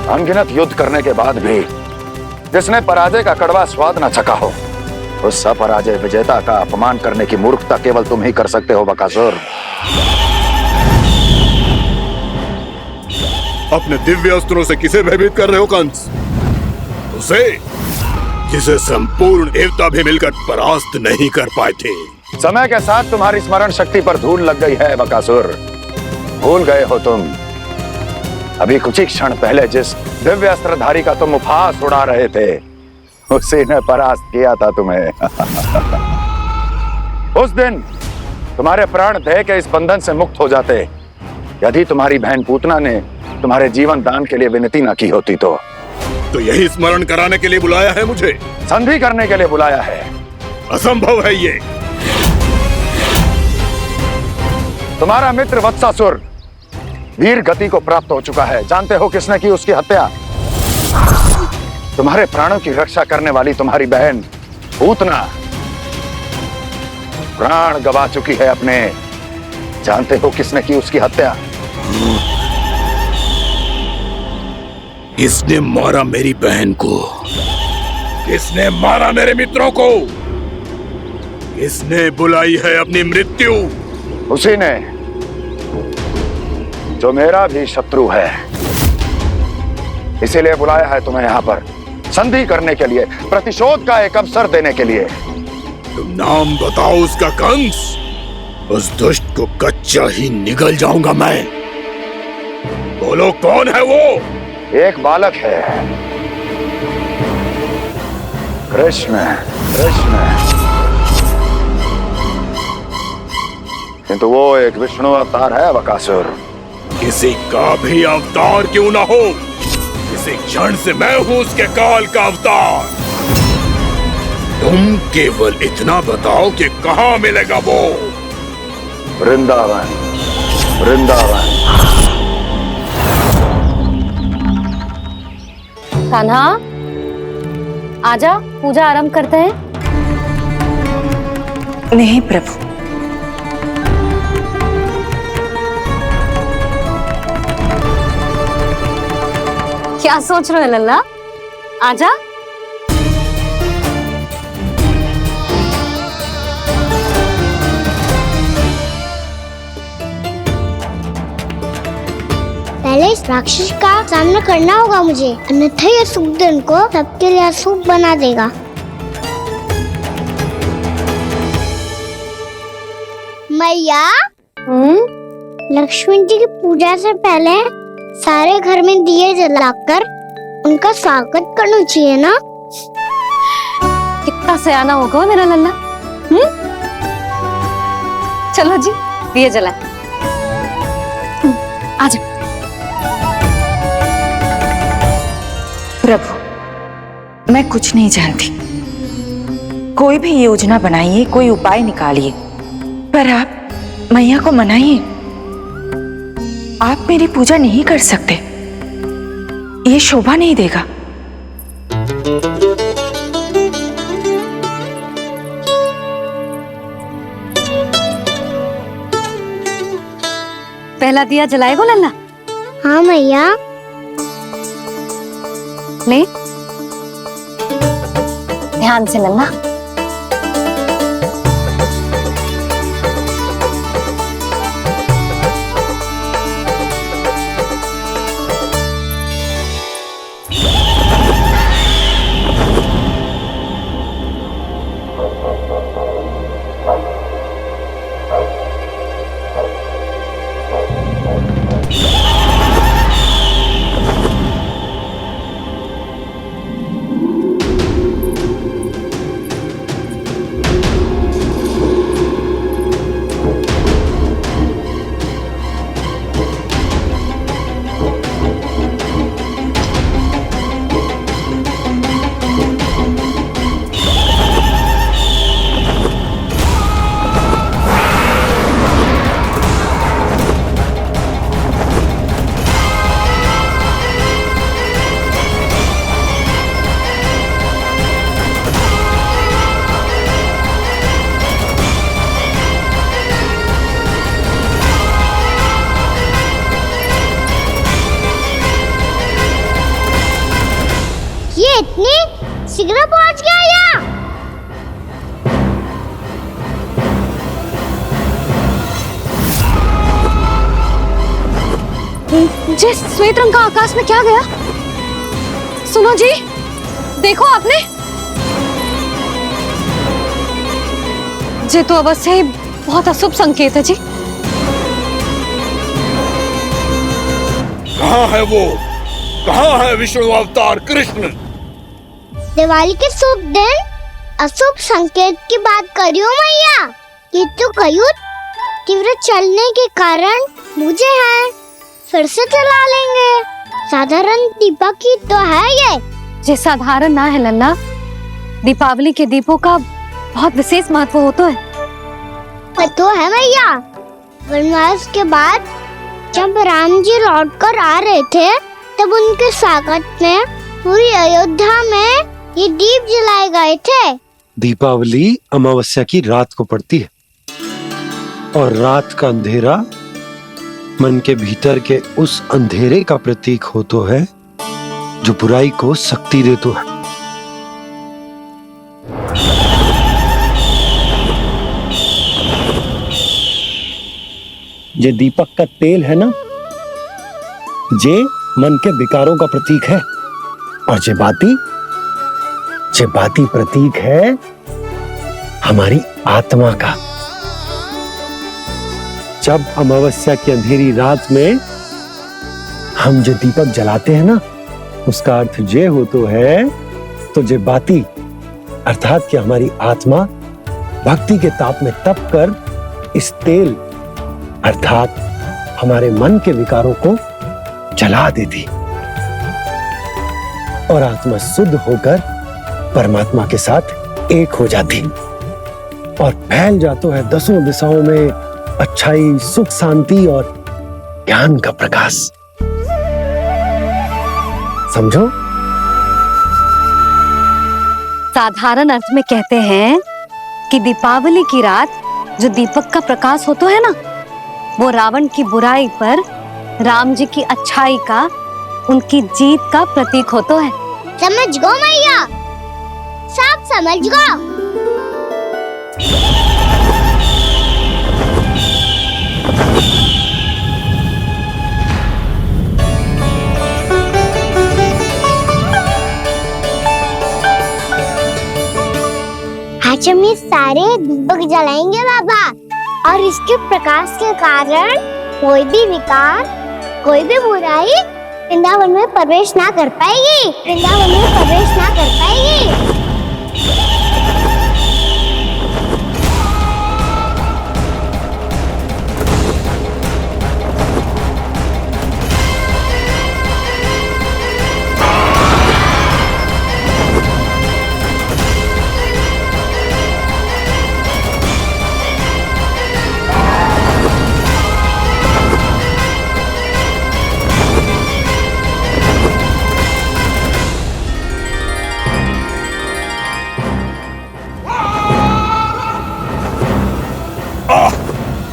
अनगिनत युद्ध करने के बाद भी जिसने पराजय का कड़वा स्वाद न चखा हो, उस अपराजय विजेता का अपमान करने की मूर्खता केवल तुम ही कर सकते हो बकासुर। अपने दिव्य अस्त्रों से किसे भयभीत कर रहे हो कंस? उसे जिसे संपूर्ण देवता भी मिलकर परास्त नहीं कर पाए थे। समय के साथ तुम्हारी स्मरण शक्ति पर धूल लग गई है बकासुर। भूल गए हो तुम अभी कुछ ही क्षण पहले जिस दिव्य अस्त्रधारी का तुम उपहास उड़ा रहे थे, उसी ने परास्त किया था तुम्हें। उस दिन तुम्हारे प्राण दे के इस बंधन से मुक्त हो जाते यदि तुम्हारी बहन पूतना ने तुम्हारे जीवन दान के लिए विनती न की होती तो। यही स्मरण कराने के लिए बुलाया है मुझे? संधि करने के लिए बुलाया है। असंभव है ये। तुम्हारा मित्र वत्सासुर वीर गति को प्राप्त हो चुका है। जानते हो किसने की उसकी हत्या? तुम्हारे प्राणों की रक्षा करने वाली तुम्हारी बहन पूतना प्राण गवा चुकी है अपने। जानते हो किसने की उसकी हत्या? किसने मारा मेरी बहन को? किसने मारा मेरे मित्रों को? किसने बुलाई है अपनी मृत्यु? उसी ने जो मेरा भी शत्रु है। इसीलिए बुलाया है तुम्हें यहाँ पर संधि करने के लिए, प्रतिशोध का एक अवसर देने के लिए। तुम नाम बताओ उसका कंस। उस दुष्ट को कच्चा ही निगल जाऊंगा मैं। बोलो कौन है वो? एक बालक है, कृष्ण। कृष्ण, किंतु वो एक विष्णु अवतार है बकासुर। किसी का भी अवतार क्यों ना हो, इसी क्षण से मैं हूं उसके काल का अवतार। तुम केवल इतना बताओ कि कहां मिलेगा वो? वृंदावन। वृंदावन। कान्हा, आजा, पूजा आरंभ करते हैं। नहीं प्रभु, क्या सोच रहे हो लल्ला? आजा। पहले इस राक्षस का सामना करना होगा मुझे, अन्यथा ये सुखदन को सबके लिए अशुभ बना देगा। मैया, लक्ष्मण जी की पूजा से पहले सारे घर में दिए जलाकर उनका स्वागत करना चाहिए ना? कितना सयाना होगा मेरा लल्ला। चलो जी, दिए जलाए। आजा। प्रभु, मैं कुछ नहीं जानती। कोई भी योजना बनाइए, कोई उपाय निकालिए, पर आप मैया को मनाइए। आप मेरी पूजा नहीं कर सकते, ये शोभा नहीं देगा। पहला दिया जलाएगो लल्ला? हाँ मैया। ले, ध्यान से लल्ला। इतनी शीघ्र पहुंच गया यहाँ? जी, श्वेत रंग का आकाश में क्या गया? सुनो जी, देखो आपने, ये तो अवश्य ही बहुत अशुभ संकेत है जी। कहाँ है वो? कहाँ है विष्णु अवतार कृष्ण? दिवाली के शुभ दिन अशुभ संकेत की बात करियो मैया। ये तो कयूत तीव्र चलने के कारण मुझे है, फिर से चला लेंगे। साधारण दीपक ही तो है ये साधारण ना है लल्ला, दीपावली के दीपों का बहुत विशेष महत्व होता है। तो है मैया, वनवास के बाद जब राम जी लौट कर आ रहे थे तब उनके स्वागत में पूरी अयोध्या में ये दीप जलाए गए थे। दीपावली अमावस्या की रात को पड़ती है और रात का अंधेरा मन के भीतर के उस अंधेरे का प्रतीक हो तो है जो बुराई को शक्ति दे तो है। ये दीपक का तेल है ना, जे मन के विकारों का प्रतीक है, और जे बाती प्रतीक है हमारी आत्मा का। जब अमावस्या की अंधेरी रात में हम जो दीपक जलाते हैं ना, उसका अर्थ ये हो तो है, तो जे बाती अर्थात कि हमारी आत्मा भक्ति के ताप में तप कर इस तेल अर्थात हमारे मन के विकारों को जला देती और आत्मा शुद्ध होकर परमात्मा के साथ एक हो जाती और फैल जाता है दसों दिशाओं में अच्छाई, सुख, शांति और ज्ञान का प्रकाश। समझो? साधारण अर्थ में कहते हैं कि दीपावली की रात जो दीपक का प्रकाश होता है ना, वो रावण की बुराई पर राम जी की अच्छाई का उनकी जीत का प्रतीक हो तो है। समझ गो मैया, सब समझ गो। आज हम ये सारे दीपक जलाएंगे बाबा, और इसके प्रकाश के कारण कोई भी विकार, कोई भी बुराई वृंदावन में प्रवेश ना कर पाएगी, वृंदावन में प्रवेश ना कर पाएगी।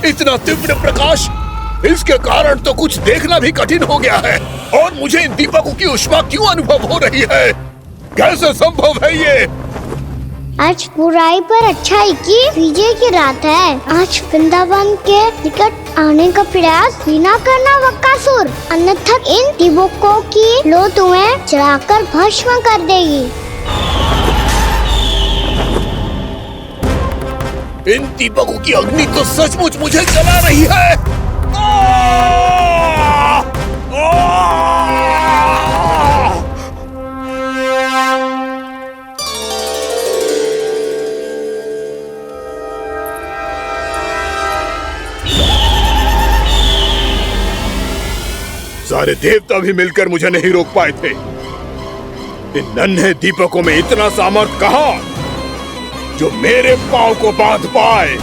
इतना तीव्र प्रकाश, इसके कारण तो कुछ देखना भी कठिन हो गया है। और मुझे इन दीपकों की ऊष्मा क्यों अनुभव हो रही है? कैसे संभव है ये? आज बुराई पर अच्छाई की विजय की रात है। आज वृंदावन के निकट आने का प्रयास भी ना करना बकासुर, अन्यथा इन दीपकों की लो तुम्हें जलाकर भस्म कर देगी। इन दीपकों की अग्नि तो सचमुच मुझे जला रही है। सारे देवता भी मिलकर मुझे नहीं रोक पाए थे। इन नन्हे दीपकों में इतना सामर्थ्य कहां जो मेरे पांव को बांध पाए।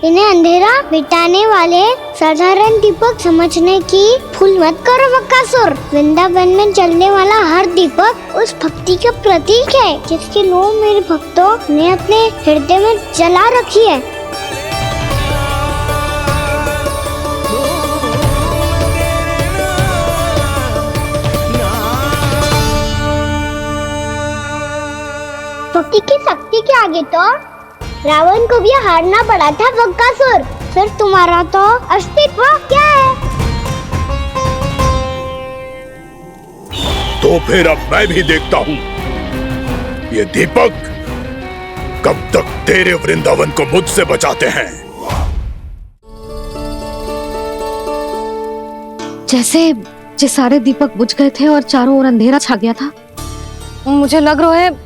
इन्हें अंधेरा मिटाने वाले साधारण दीपक समझने की भूल मत करो बकासुर। वृंदावन में जलने वाला हर दीपक उस भक्ति का प्रतीक है जिसकी लो मेरे भक्तों ने अपने हृदय में जला रखी है। भक्ति की शक्ति के आगे तो रावण को भी हारना पड़ा था बकासुर। फिर तुम्हारा तो अस्तित्व क्या है? तो फिर अब मैं भी देखता हूँ ये दीपक कब तक तेरे वृंदावन को मुझसे बचाते हैं। जैसे सारे दीपक बुझ गए थे और चारों ओर अंधेरा छा गया था, मुझे लग रहा है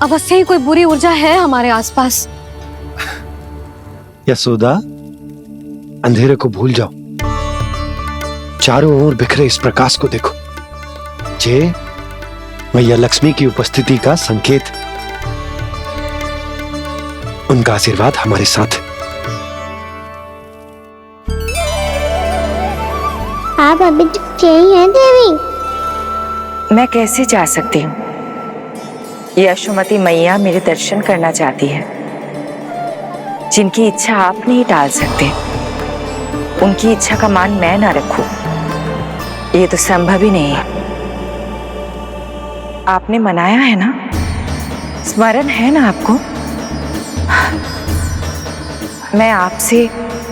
अवश्य ही कोई बुरी ऊर्जा है हमारे आसपास। यशोदा, अंधेरे को भूल जाओ, चारों ओर बिखरे इस प्रकाश को देखो। जे मैया लक्ष्मी की उपस्थिति का संकेत, उनका आशीर्वाद हमारे साथ। आप अभी तक यही हैं देवी? मैं कैसे जा सकती हूँ? यशोमती मैया मेरे दर्शन करना चाहती है। जिनकी इच्छा आप नहीं टाल सकते, उनकी इच्छा का मान मैं ना रखूं, ये तो संभव ही नहीं है। आपने मनाया है ना, स्मरण है ना आपको? मैं आपसे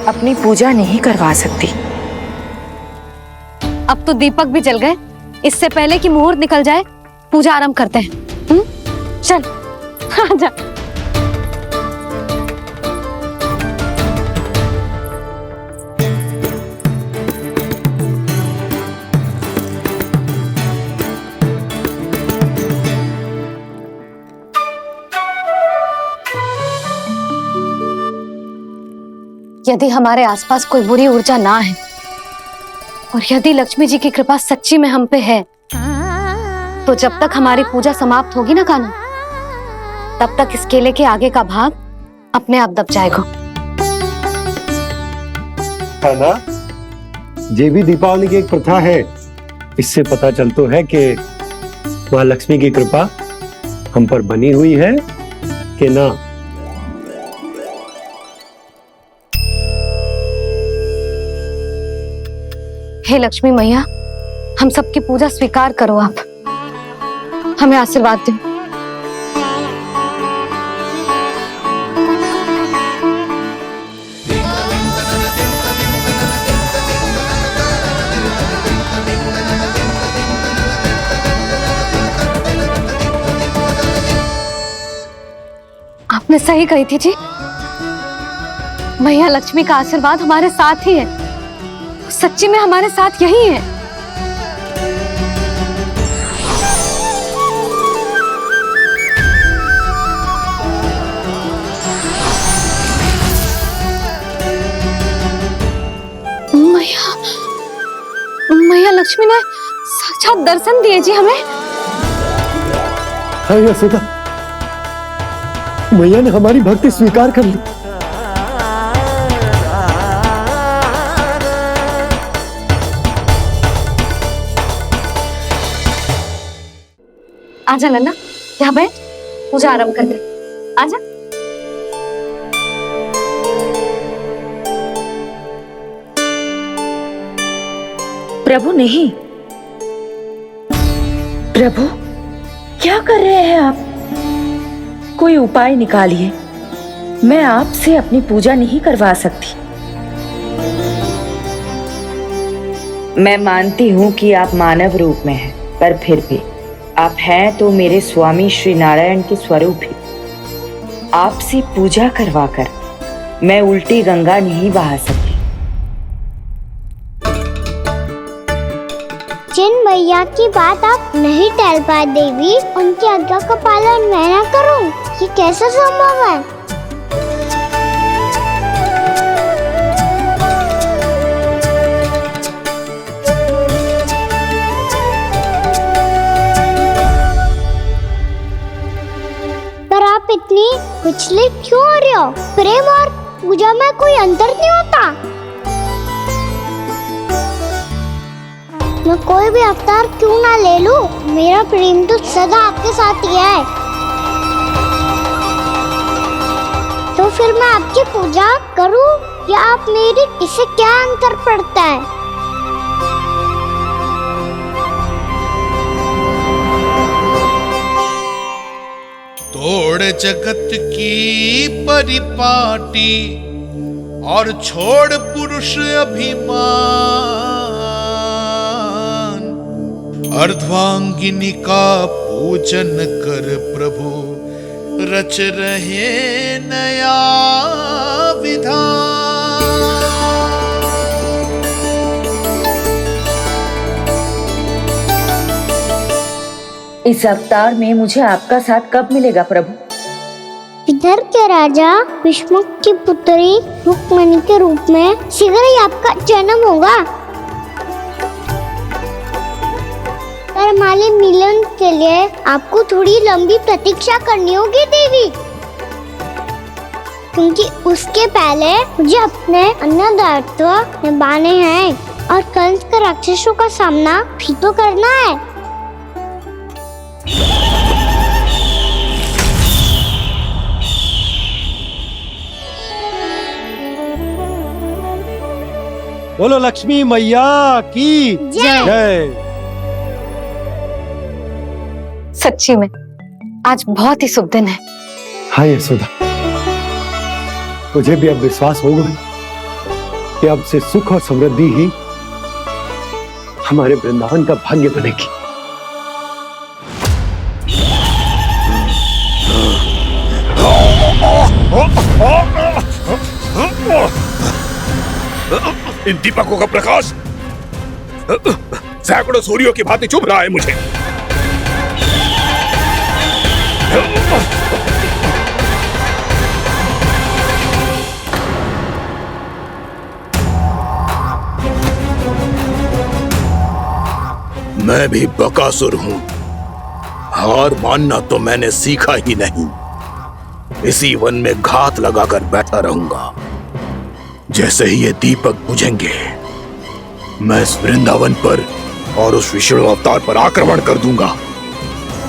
अपनी पूजा नहीं करवा सकती। अब तो दीपक भी जल गए, इससे पहले कि मुहूर्त निकल जाए पूजा आरंभ करते हैं। चल आजा। यदि हमारे आसपास कोई बुरी ऊर्जा ना है और यदि लक्ष्मी जी की कृपा सच्ची में हम पे है, तो जब तक हमारी पूजा समाप्त होगी ना कान्हा, तब तक इस केले के आगे का भाग अपने आप दब जाएगा। कान्हा, ये भी दीपावली की एक प्रथा है। इससे पता चलता है कि माँ लक्ष्मी की कृपा हम पर बनी हुई है कि ना? हे लक्ष्मी मैया, हम सबकी पूजा स्वीकार करो, आप हमें आशीर्वाद दो। आपने सही कही थी जी, मैया लक्ष्मी का आशीर्वाद हमारे साथ ही है, सच्ची में हमारे साथ यही है। मैया लक्ष्मी ने साक्षात दर्शन दिए जी हमें। हाँ यशोदा, मैया ने हमारी भक्ति स्वीकार कर ली। आजा नन्ना, यहाँ बैठ, पूजा आरंभ कर दे। आजा। प्रभु नहीं, प्रभु क्या कर रहे हैं आप? कोई उपाय निकालिए, मैं आपसे अपनी पूजा नहीं करवा सकती। मैं मानती हूँ कि आप मानव रूप में हैं, पर फिर भी आप हैं तो मेरे स्वामी श्री नारायण के स्वरूप ही। आपसे पूजा करवाकर मैं उल्टी गंगा नहीं बहा सकती। जिन मैया की बात आप नहीं टाल पाए देवी, उनकी आज्ञा का पालन मैं ना करूं, ये कैसे संभव है? पर आप इतनी विचलित क्यों हो रहे हो? प्रेम और पूजा में कोई अंतर नहीं होता। मैं कोई भी अवतार क्यों ना ले लूं, मेरा प्रेम तो सदा आपके साथ ही है। तो फिर मैं आपकी पूजा करूं या आप मेरी? इससे क्या अंतर पड़ता है? तोड़ जगत की परिपाटी और छोड़ पुरुष अभिमान, अर्धांगिनी का पूजन कर प्रभु रच रहे नया विधान। इस अवतार में मुझे आपका साथ कब मिलेगा प्रभु? इधर के राजा विष्णुक की पुत्री रुक्मणी के रूप में शीघ्र ही आपका जन्म होगा। हमारे मिलन के लिए आपको थोड़ी लंबी प्रतीक्षा करनी होगी देवी, क्योंकि उसके पहले मुझे अपने अन्य दायित्व निभाने हैं और कंस के राक्षसों का सामना भी तो करना है। बोलो लक्ष्मी मैया की जय। सच्ची में आज बहुत ही शुभ दिन है। हाँ यशोदा, मुझे भी अब विश्वास होगा कि अब से सुख और समृद्धि ही हमारे वृंदावन का भाग्य बनेगी। इन दीपकों का प्रकाश सैकड़ों सूर्यों की भांति चुभ रहा है मुझे। मैं भी बकासुर हूं, हार मानना तो मैंने सीखा ही नहीं। इसी वन में घात लगाकर बैठा रहूंगा। जैसे ही ये दीपक बुझेंगे, मैं इस वृंदावन पर और उस विष्णु अवतार पर आक्रमण कर दूंगा।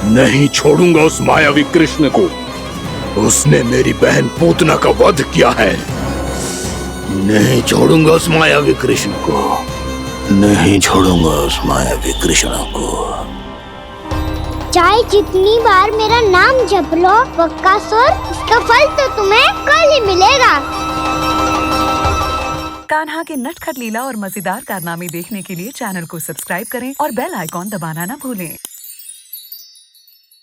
नहीं छोड़ूंगा उस मायावी कृष्ण को। उसने मेरी बहन पूतना का वध किया है। नहीं छोड़ूंगा उस मायावी कृष्ण को। नहीं छोड़ूंगा उस मायावी कृष्ण को। चाहे जितनी बार मेरा नाम जप लो बक्कासुर, इसका फल तो तुम्हें कल ही मिलेगा। कान्हा के नटखट लीला और मजेदार कारनामे देखने के लिए चैनल को सब्सक्राइब करें और बेल आइकॉन दबाना ना भूलें।